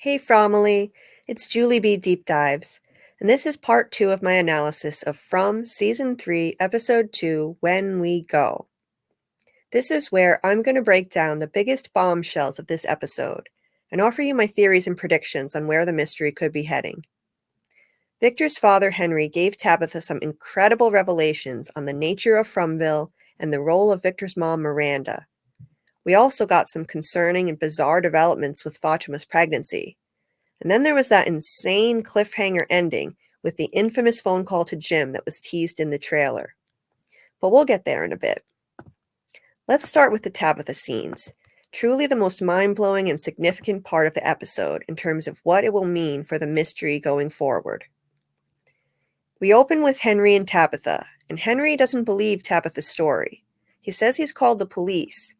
Hey Fromily, it's Julie B. Deep Dives, and this is part 2 of my analysis of From Season 3, Episode 2, When We Go. This is where I'm going to break down the biggest bombshells of this episode and offer you my theories and predictions on where the mystery could be heading. Victor's father, Henry, gave Tabitha some incredible revelations on the nature of Fromville and the role of Victor's mom, Miranda. We also got some concerning and bizarre developments with Fatima's pregnancy. And then there was that insane cliffhanger ending with the infamous phone call to Jim that was teased in the trailer. But we'll get there in a bit. Let's start with the Tabitha scenes. Truly the most mind-blowing and significant part of the episode in terms of what it will mean for the mystery going forward. We open with Henry and Tabitha, and Henry doesn't believe Tabitha's story. He says he's called the police.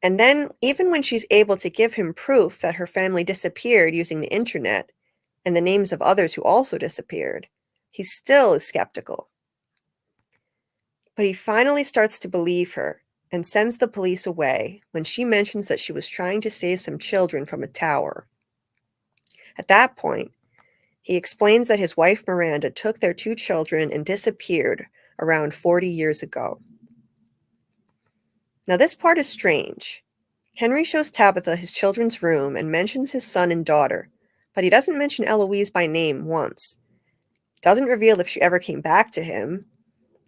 And then, even when she's able to give him proof that her family disappeared using the internet and the names of others who also disappeared, he still is skeptical. But he finally starts to believe her and sends the police away when she mentions that she was trying to save some children from a tower. At that point, he explains that his wife Miranda took their 2 children and disappeared around 40 years ago. Now this part is strange. Henry shows Tabitha his children's room and mentions his son and daughter, but he doesn't mention Eloise by name once. Doesn't reveal if she ever came back to him,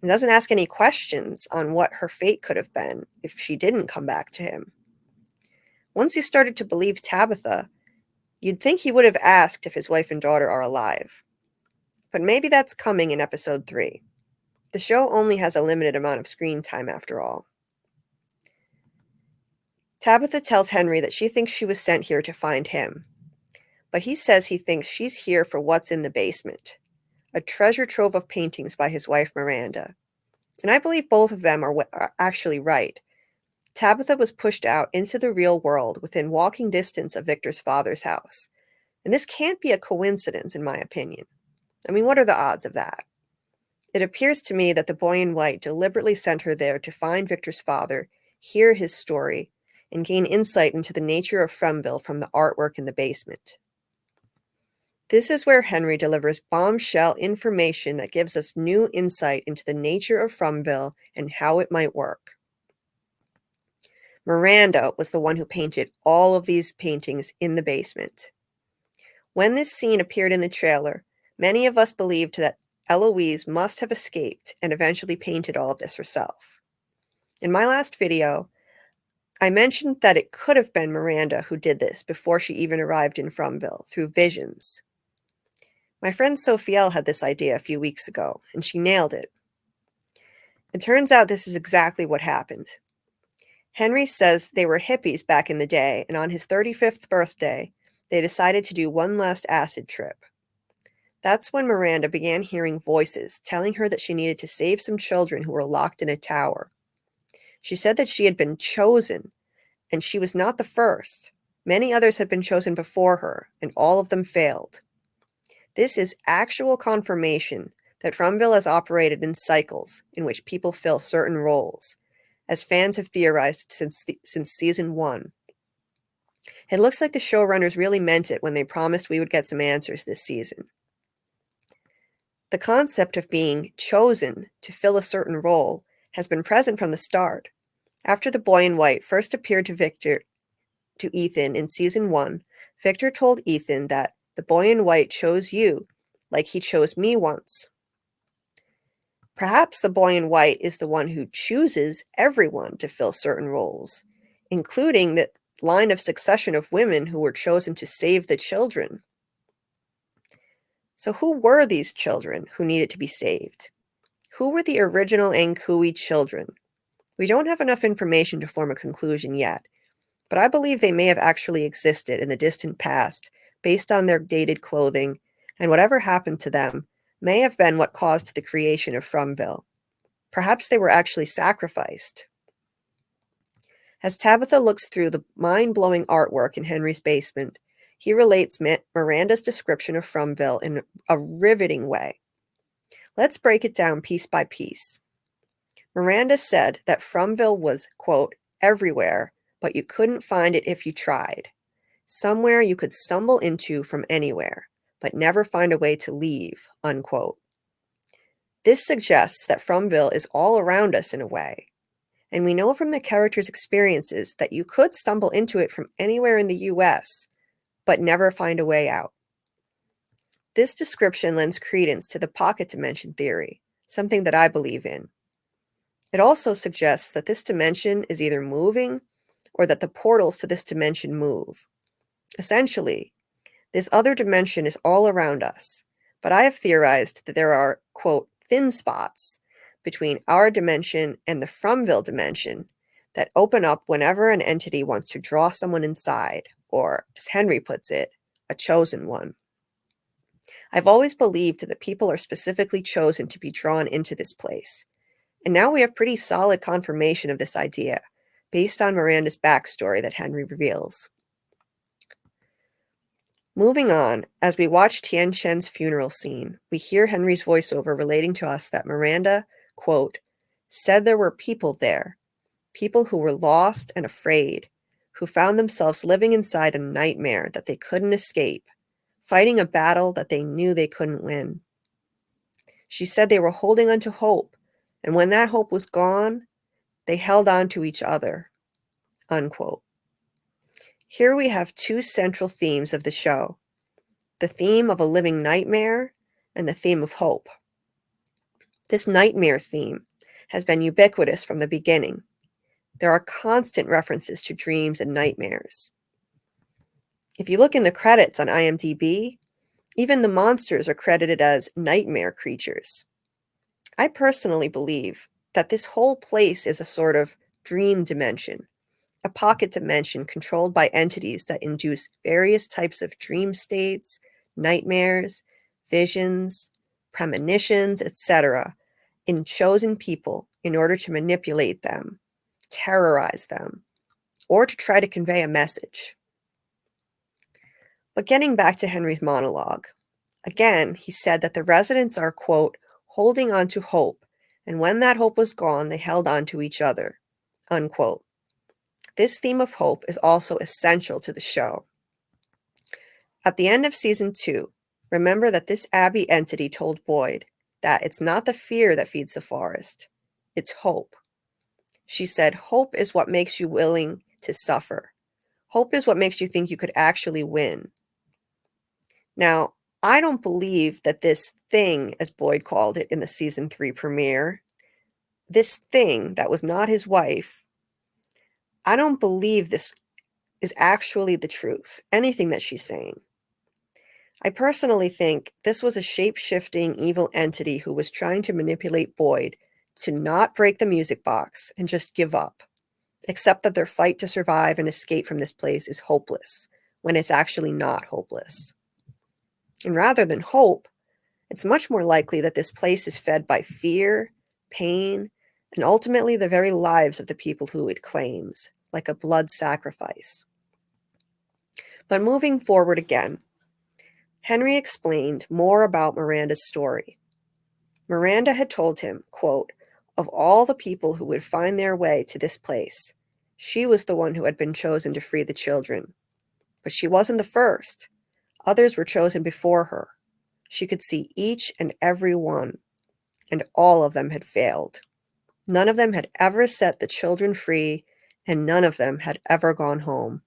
and doesn't ask any questions on what her fate could have been if she didn't come back to him. Once he started to believe Tabitha, you'd think he would have asked if his wife and daughter are alive. But maybe that's coming in episode 3. The show only has a limited amount of screen time after all. Tabitha tells Henry that she thinks she was sent here to find him, but he says he thinks she's here for what's in the basement, a treasure trove of paintings by his wife Miranda. And I believe both of them are actually right. Tabitha was pushed out into the real world within walking distance of Victor's father's house, and this can't be a coincidence in my opinion. I mean, what are the odds of that? It appears to me that the boy in white deliberately sent her there to find Victor's father, hear his story, and gain insight into the nature of Fromville from the artwork in the basement. This is where Henry delivers bombshell information that gives us new insight into the nature of Fromville and how it might work. Miranda was the one who painted all of these paintings in the basement. When this scene appeared in the trailer, many of us believed that Eloise must have escaped and eventually painted all of this herself. In my last video, I mentioned that it could have been Miranda who did this before she even arrived in Fromville through visions. My friend Sophielle had this idea a few weeks ago, and she nailed it. It turns out this is exactly what happened. Henry says they were hippies back in the day, and on his 35th birthday, they decided to do one last acid trip. That's when Miranda began hearing voices telling her that she needed to save some children who were locked in a tower. She said that she had been chosen, and she was not the first. Many others had been chosen before her, and all of them failed. This is actual confirmation that Fromville has operated in cycles in which people fill certain roles, as fans have theorized since season 1. It looks like the showrunners really meant it when they promised we would get some answers this season. The concept of being chosen to fill a certain role has been present from the start. After the boy in white first appeared to Ethan in season 1, Victor told Ethan that the boy in white chose you, like he chose me once. Perhaps the boy in white is the one who chooses everyone to fill certain roles, including the line of succession of women who were chosen to save the children. So who were these children who needed to be saved? Who were the original Ankui children? We don't have enough information to form a conclusion yet, but I believe they may have actually existed in the distant past based on their dated clothing, and whatever happened to them may have been what caused the creation of Fromville. Perhaps they were actually sacrificed. As Tabitha looks through the mind-blowing artwork in Henry's basement, he relates Miranda's description of Fromville in a riveting way. Let's break it down piece by piece. Miranda said that Fromville was, quote, everywhere, but you couldn't find it if you tried. somewhere you could stumble into from anywhere, but never find a way to leave, unquote. This suggests that Fromville is all around us in a way, and we know from the characters' experiences that you could stumble into it from anywhere in the US, but never find a way out. This description lends credence to the pocket dimension theory, something that I believe in. It also suggests that this dimension is either moving or that the portals to this dimension move. Essentially, this other dimension is all around us, but I have theorized that there are, quote, thin spots between our dimension and the Fromville dimension that open up whenever an entity wants to draw someone inside, or, as Henry puts it, a chosen one. I've always believed that people are specifically chosen to be drawn into this place, and now we have pretty solid confirmation of this idea, based on Miranda's backstory that Henry reveals. Moving on, as we watch Tien Shen's funeral scene, we hear Henry's voiceover relating to us that Miranda, quote, said there were people there, people who were lost and afraid, who found themselves living inside a nightmare that they couldn't escape, fighting a battle that they knew they couldn't win. She said they were holding on to hope, and when that hope was gone, they held on to each other, unquote. Here we have two central themes of the show, the theme of a living nightmare and the theme of hope. This nightmare theme has been ubiquitous from the beginning. There are constant references to dreams and nightmares. If you look in the credits on IMDb, even the monsters are credited as nightmare creatures. I personally believe that this whole place is a sort of dream dimension, a pocket dimension controlled by entities that induce various types of dream states, nightmares, visions, premonitions, etc., in chosen people in order to manipulate them, terrorize them, or to try to convey a message. But getting back to Henry's monologue, again, he said that the residents are, quote, holding on to hope, and when that hope was gone, they held on to each other, unquote. This theme of hope is also essential to the show. At the end of season 2, remember that this Abbey entity told Boyd that it's not the fear that feeds the forest, it's hope. She said, hope is what makes you willing to suffer. Hope is what makes you think you could actually win. Now, I don't believe that this thing, as Boyd called it in the season 3 premiere, this thing that was not his wife, I don't believe this is actually the truth, anything that she's saying. I personally think this was a shape-shifting evil entity who was trying to manipulate Boyd to not break the music box and just give up, except that their fight to survive and escape from this place is hopeless, when it's actually not hopeless. And rather than hope, it's much more likely that this place is fed by fear, pain, and ultimately the very lives of the people who it claims, like a blood sacrifice. But moving forward again, Henry explained more about Miranda's story. Miranda had told him, quote, of all the people who would find their way to this place, she was the one who had been chosen to free the children. But she wasn't the first. Others were chosen before her. She could see each and every one, and all of them had failed. None of them had ever set the children free, and none of them had ever gone home,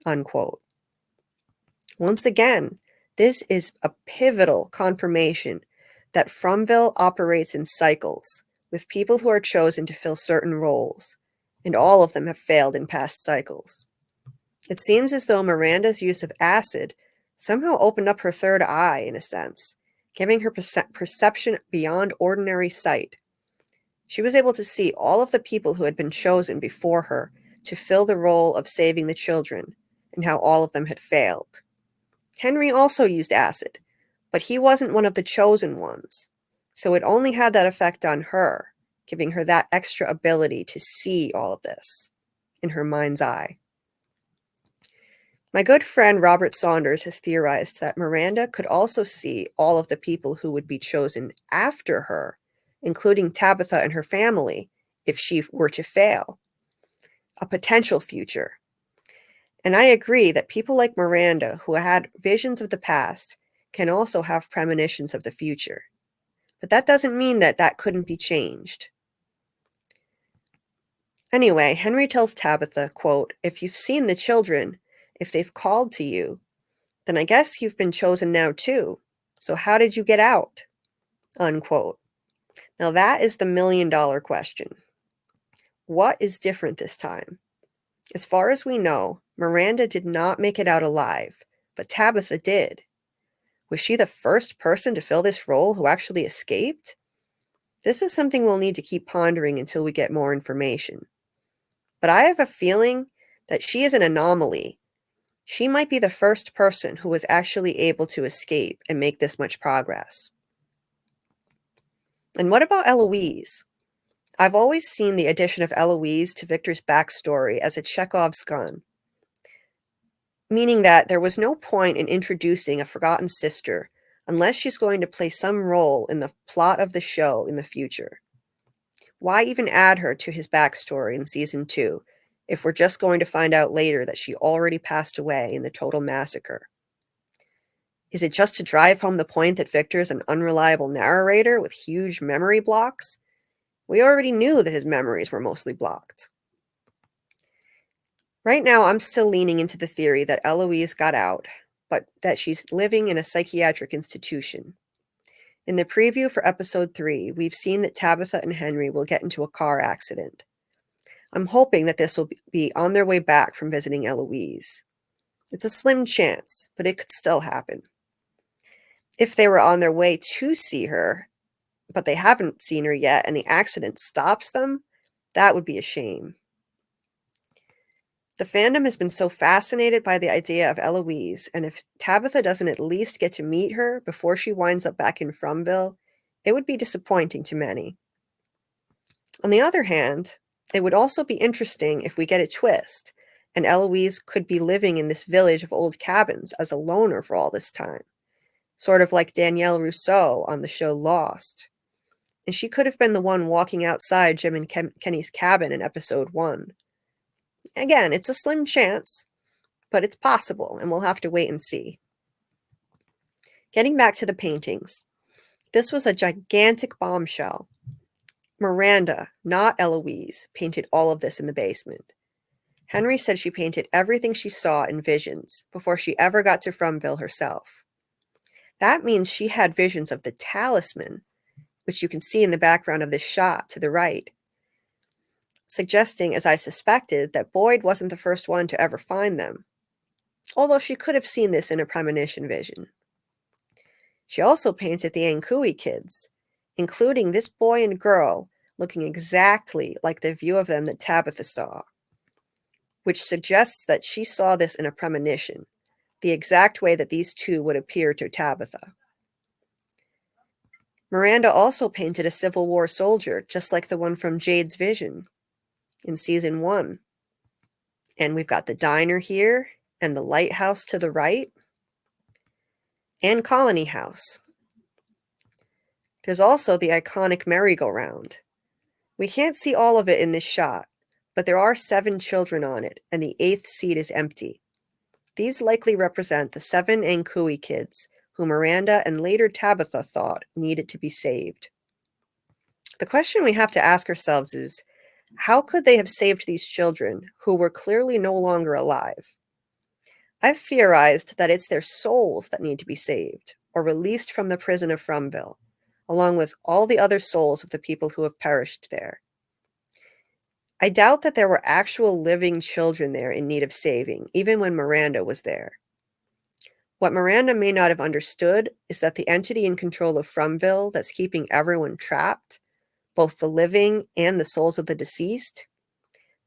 unquote. Once again, this is a pivotal confirmation that Fromville operates in cycles, with people who are chosen to fill certain roles, and all of them have failed in past cycles. It seems as though Miranda's use of acid somehow opened up her third eye, in a sense, giving her perception beyond ordinary sight. She was able to see all of the people who had been chosen before her to fill the role of saving the children, and how all of them had failed. Henry also used acid, but he wasn't one of the chosen ones, so it only had that effect on her, giving her that extra ability to see all of this in her mind's eye. My good friend Robert Saunders has theorized that Miranda could also see all of the people who would be chosen after her, including Tabitha and her family, if she were to fail. A potential future. And I agree that people like Miranda, who had visions of the past, can also have premonitions of the future. But that doesn't mean that that couldn't be changed. Anyway, Henry tells Tabitha, quote, "If you've seen the children, if they've called to you, then I guess you've been chosen now too. So how did you get out?" Unquote. Now that is the million-dollar question. What is different this time? As far as we know, Miranda did not make it out alive, but Tabitha did. Was she the first person to fill this role who actually escaped? This is something we'll need to keep pondering until we get more information. But I have a feeling that she is an anomaly. She might be the first person who was actually able to escape and make this much progress. And what about Eloise? I've always seen the addition of Eloise to Victor's backstory as a Chekhov's gun, meaning that there was no point in introducing a forgotten sister unless she's going to play some role in the plot of the show in the future. Why even add her to his backstory in season 2 if we're just going to find out later that she already passed away in the total massacre? Is it just to drive home the point that Victor's an unreliable narrator with huge memory blocks? We already knew that his memories were mostly blocked. Right now, I'm still leaning into the theory that Eloise got out, but that she's living in a psychiatric institution. In the preview for episode 3, we've seen that Tabitha and Henry will get into a car accident. I'm hoping that this will be on their way back from visiting Eloise. It's a slim chance, but it could still happen. If they were on their way to see her, but they haven't seen her yet and the accident stops them, that would be a shame. The fandom has been so fascinated by the idea of Eloise, and if Tabitha doesn't at least get to meet her before she winds up back in Fromville, it would be disappointing to many. On the other hand, it would also be interesting if we get a twist, and Eloise could be living in this village of old cabins as a loner for all this time, sort of like Danielle Rousseau on the show Lost. And she could have been the one walking outside Jim and Kenny's cabin in episode 1. Again, it's a slim chance, but it's possible, and we'll have to wait and see. Getting back to the paintings, this was a gigantic bombshell. Miranda, not Eloise, painted all of this in the basement. Henry said she painted everything she saw in visions before she ever got to Fromville herself. That means she had visions of the talisman, which you can see in the background of this shot to the right, suggesting, as I suspected, that Boyd wasn't the first one to ever find them, although she could have seen this in a premonition vision. She also painted the Ankui kids, including this boy and girl looking exactly like the view of them that Tabitha saw, which suggests that she saw this in a premonition, the exact way that these two would appear to Tabitha. Miranda also painted a Civil War soldier, just like the one from Jade's vision in season 1. And we've got the diner here, and the lighthouse to the right, and Colony House. There's also the iconic merry-go-round. We can't see all of it in this shot, but there are 7 children on it, and the 8th seat is empty. These likely represent the 7 Ankui kids who Miranda and later Tabitha thought needed to be saved. The question we have to ask ourselves is, how could they have saved these children who were clearly no longer alive? I've theorized that it's their souls that need to be saved, or released from the prison of Fromville, along with all the other souls of the people who have perished there. I doubt that there were actual living children there in need of saving, even when Miranda was there. What Miranda may not have understood is that the entity in control of Fromville that's keeping everyone trapped, both the living and the souls of the deceased,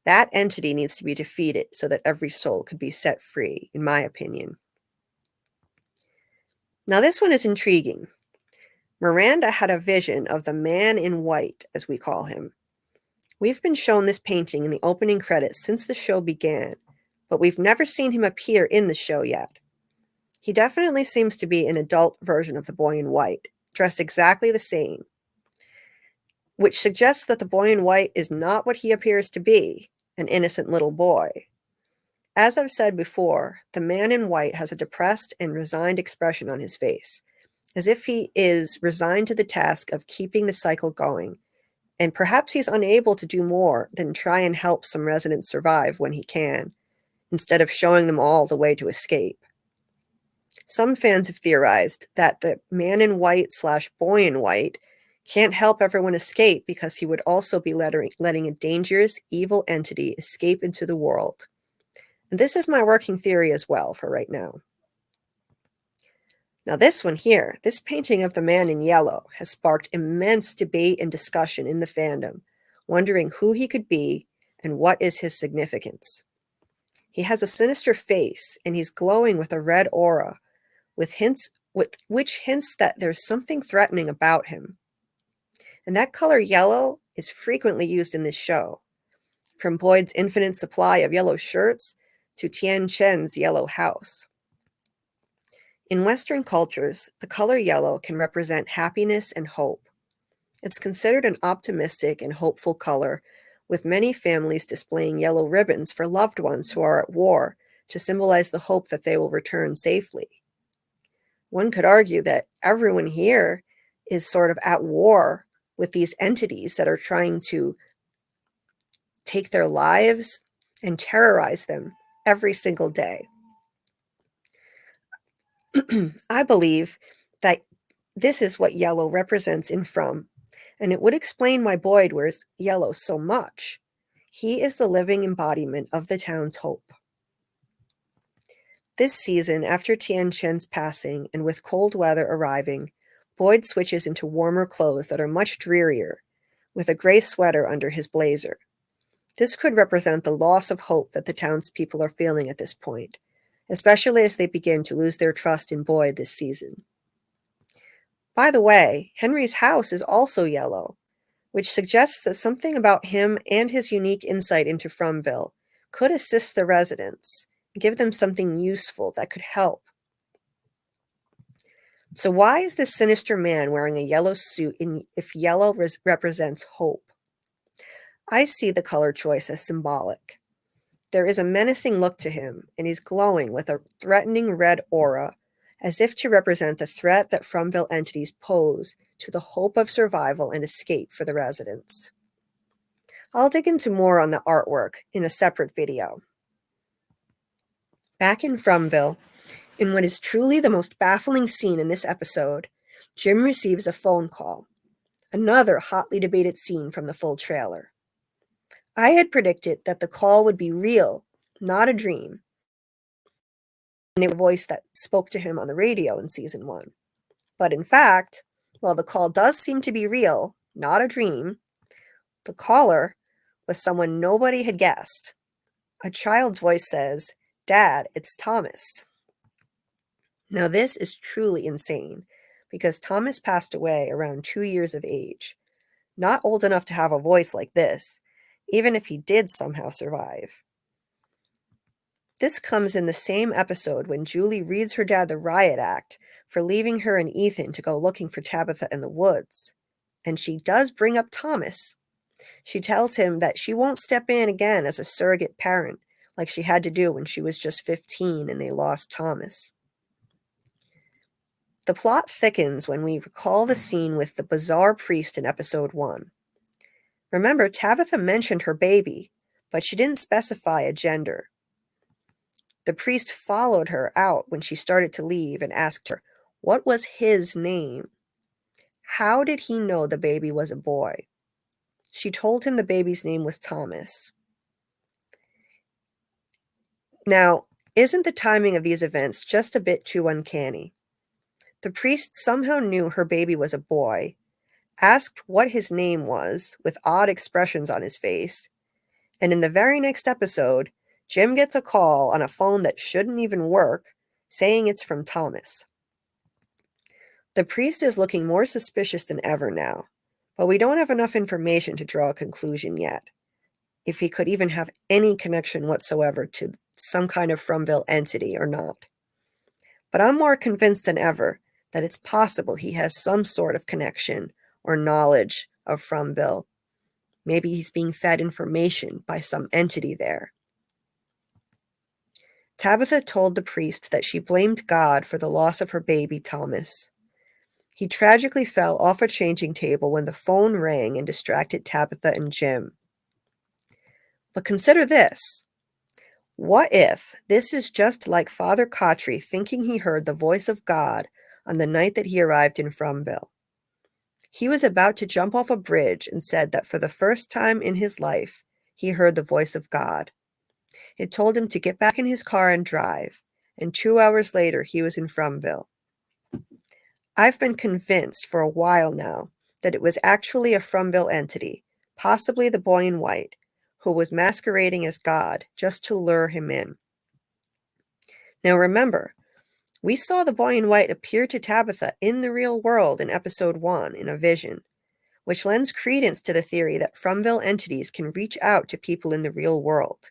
that entity needs to be defeated so that every soul could be set free, in my opinion. Now this one is intriguing. Miranda had a vision of the man in white, as we call him. We've been shown this painting in the opening credits since the show began, but we've never seen him appear in the show yet. He definitely seems to be an adult version of the boy in white, dressed exactly the same, which suggests that the boy in white is not what he appears to be, an innocent little boy. As I've said before, the man in white has a depressed and resigned expression on his face, as if he is resigned to the task of keeping the cycle going, and perhaps he's unable to do more than try and help some residents survive when he can, instead of showing them all the way to escape. Some fans have theorized that the man in white slash boy in white can't help everyone escape because he would also be letting a dangerous, evil entity escape into the world. And this is my working theory as well for right now. Now this one here, this painting of the man in yellow, has sparked immense debate and discussion in the fandom, wondering who he could be and what is his significance. He has a sinister face, and he's glowing with a red aura, which hints that there's something threatening about him. And that color yellow is frequently used in this show, from Boyd's infinite supply of yellow shirts to Tian Chen's yellow house. In Western cultures, the color yellow can represent happiness and hope. It's considered an optimistic and hopeful color, with many families displaying yellow ribbons for loved ones who are at war to symbolize the hope that they will return safely. One could argue that everyone here is sort of at war with these entities that are trying to take their lives and terrorize them every single day. I believe that this is what yellow represents in From, and it would explain why Boyd wears yellow so much. He is the living embodiment of the town's hope. This season, after Tian Chen's passing and with cold weather arriving, Boyd switches into warmer clothes that are much drearier, with a gray sweater under his blazer. This could represent the loss of hope that the townspeople are feeling at this point, especially as they begin to lose their trust in Boyd this season. By the way, Henry's house is also yellow, which suggests that something about him and his unique insight into Fromville could assist the residents, give them something useful that could help. So why is this sinister man wearing a yellow suit if yellow represents hope? I see the color choice as symbolic. There is a menacing look to him, and he's glowing with a threatening red aura, as if to represent the threat that Fromville entities pose to the hope of survival and escape for the residents. I'll dig into more on the artwork in a separate video. Back in Fromville, in what is truly the most baffling scene in this episode, Jim receives a phone call, another hotly debated scene from the full trailer. I had predicted that the call would be real, not a dream, and a voice that spoke to him on the radio in season 1. But in fact, while the call does seem to be real, not a dream, the caller was someone nobody had guessed. A child's voice says, "Dad, it's Thomas." Now this is truly insane, because Thomas passed away around 2 years of age, not old enough to have a voice like this, even if he did somehow survive. This comes in the same episode when Julie reads her dad the riot act for leaving her and Ethan to go looking for Tabitha in the woods. And she does bring up Thomas. She tells him that she won't step in again as a surrogate parent like she had to do when she was just 15 and they lost Thomas. The plot thickens when we recall the scene with the bizarre priest in episode 1. Remember, Tabitha mentioned her baby, but she didn't specify a gender. The priest followed her out when she started to leave and asked her, what was his name? How did he know the baby was a boy? She told him the baby's name was Thomas. Now, isn't the timing of these events just a bit too uncanny? The priest somehow knew her baby was a boy, asked what his name was with odd expressions on his face, and in the very next episode, Jim gets a call on a phone that shouldn't even work, saying it's from Thomas. The priest is looking more suspicious than ever now, but we don't have enough information to draw a conclusion yet, if he could even have any connection whatsoever to some kind of Fromville entity or not. But I'm more convinced than ever that it's possible he has some sort of connection or knowledge of Fromville. Maybe he's being fed information by some entity there. Tabitha told the priest that she blamed God for the loss of her baby, Thomas. He tragically fell off a changing table when the phone rang and distracted Tabitha and Jim. But consider this. What if this is just like Father Cautry thinking he heard the voice of God on the night that he arrived in Fromville? He was about to jump off a bridge and said that for the first time in his life, he heard the voice of God. It told him to get back in his car and drive, and 2 hours later he was in Fromville. I've been convinced for a while now that it was actually a Fromville entity, possibly the boy in white, who was masquerading as God just to lure him in. Now remember, we saw the boy in white appear to Tabitha in the real world in episode 1 in a vision, which lends credence to the theory that Fromville entities can reach out to people in the real world.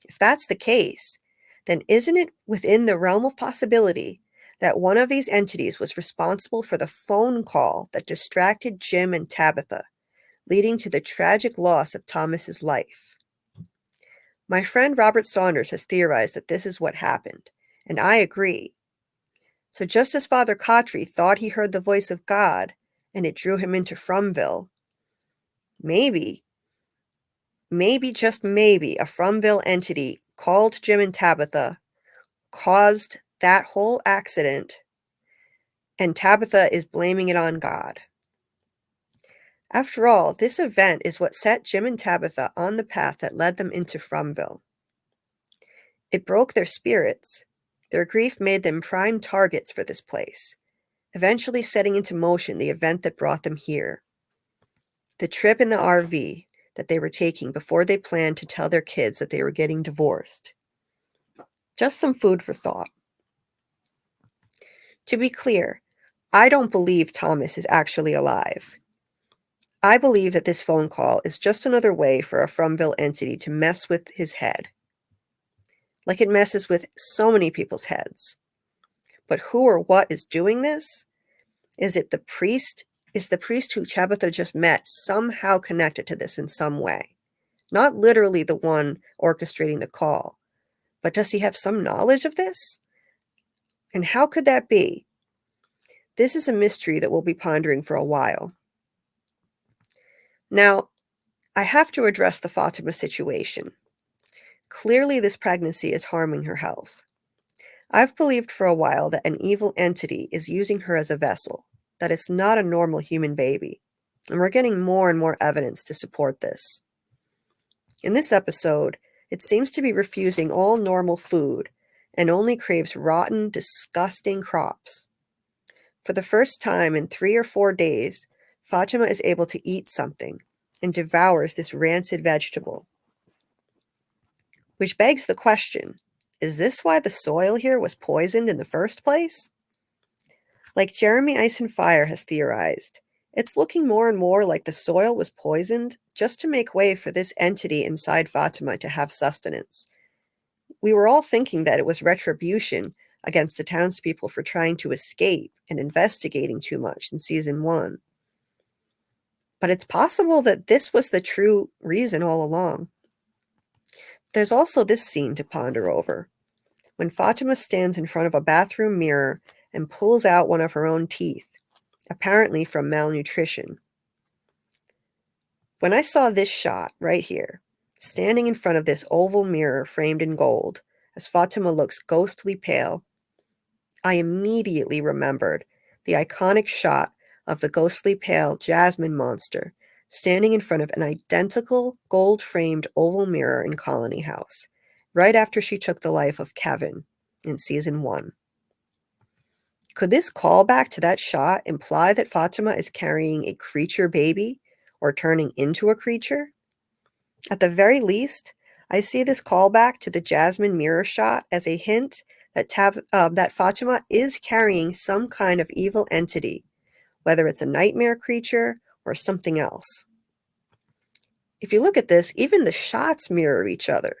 If that's the case, then isn't it within the realm of possibility that one of these entities was responsible for the phone call that distracted Jim and Tabitha, leading to the tragic loss of Thomas's life? My friend Robert Saunders has theorized that this is what happened, and I agree. So just as Father Cautry thought he heard the voice of God, and it drew him into Fromville, maybe, just maybe, a Fromville entity called Jim and Tabitha, caused that whole accident, and Tabitha is blaming it on God. After all, this event is what set Jim and Tabitha on the path that led them into Fromville. It broke their spirits. Their grief made them prime targets for this place, eventually setting into motion the event that brought them here. The trip in the RV that they were taking before they planned to tell their kids that they were getting divorced. Just some food for thought. To be clear, I don't believe Thomas is actually alive. I believe that this phone call is just another way for a Fromville entity to mess with his head, like it messes with so many people's heads. But who or what is doing this? Is it the priest? Is the priest who Tabitha just met somehow connected to this in some way? Not literally the one orchestrating the call, but does he have some knowledge of this? And how could that be? This is a mystery that we'll be pondering for a while. Now, I have to address the Fatima situation. Clearly, this pregnancy is harming her health. I've believed for a while that an evil entity is using her as a vessel, that it's not a normal human baby, and we're getting more and more evidence to support this. In this episode, it seems to be refusing all normal food and only craves rotten, disgusting crops. For the first time in 3 or 4 days, Fatima is able to eat something and devours this rancid vegetable. Which begs the question, is this why the soil here was poisoned in the first place? Like Jeremy Ice and Fire has theorized, it's looking more and more like the soil was poisoned just to make way for this entity inside Fatima to have sustenance. We were all thinking that it was retribution against the townspeople for trying to escape and investigating too much in season 1. But it's possible that this was the true reason all along. There's also this scene to ponder over. When Fatima stands in front of a bathroom mirror and pulls out one of her own teeth, apparently from malnutrition. When I saw this shot right here, standing in front of this oval mirror framed in gold, as Fatima looks ghostly pale, I immediately remembered the iconic shot of the ghostly pale Jasmine monster standing in front of an identical gold-framed oval mirror in Colony House, right after she took the life of Kevin in season 1. Could this callback to that shot imply that Fatima is carrying a creature baby or turning into a creature? At the very least, I see this callback to the Jasmine mirror shot as a hint that Fatima is carrying some kind of evil entity, whether it's a nightmare creature or something else. If you look at this, even the shots mirror each other.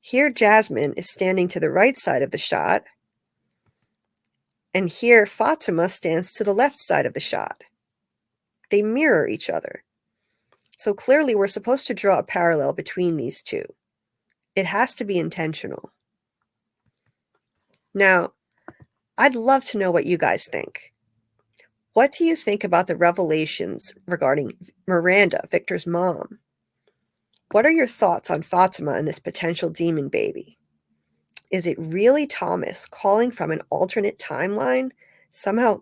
Here Jasmine is standing to the right side of the shot, and here Fatima stands to the left side of the shot. They mirror each other. So clearly we're supposed to draw a parallel between these two. It has to be intentional. Now, I'd love to know what you guys think. What do you think about the revelations regarding Miranda, Victor's mom? What are your thoughts on Fatima and this potential demon baby? Is it really Thomas calling from an alternate timeline, somehow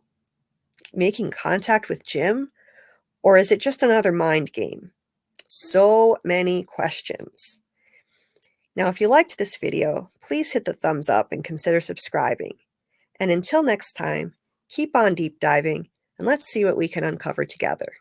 making contact with Jim? Or is it just another mind game? So many questions. Now, if you liked this video, please hit the thumbs up and consider subscribing. And until next time, keep on deep diving and let's see what we can uncover together.